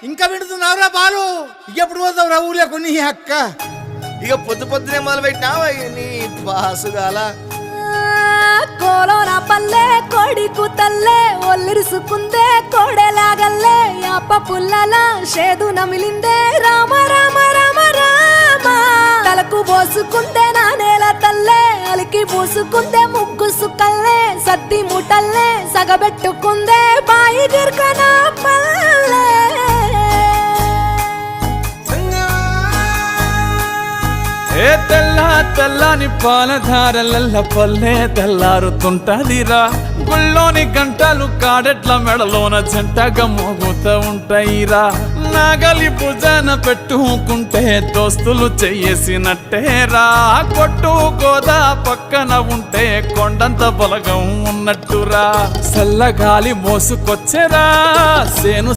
ఇంకా వింటున్నావురా బాలు? ఎప్పుడు పోతావు రా ఊర్లో కొన్ని అక్క? ఇక పొద్దునే మొదలు పెట్టినావా నీ బాసుగాల? కోలోన పల్లె కోడి కూతల్లే ఒల్లిరుసుకుందే కోడెలాగల్లే అప్ప పుల్లల షేదు నమిలిందే రామ రామ రామ రామ తలకు పోసుకుందే నా నేల తల్లే అలికి పూసుకుందే ముగ్గు సుక్కల్లే సద్ది ముటల్లే సగబెట్టుకుందే బాయి గిర్కన పల్లె ఏ తెల్లని పాలధారలల్ల పల్లె తెల్లారుతుంటదిరా గుళ్ళోని గంటలు కాడెట్ల మెడలోన జంటగా మోగుతూ ఉంటాయిరా నాగలి భుజాన పెట్టుకుంటే దోస్తులు చెయ్యేసినట్టేరా కొట్టు గోదా పక్కన ఉంటే కొండంత బలగం ఉన్నట్టురా చల్లగాలి మోసుకొచ్చెరా సేను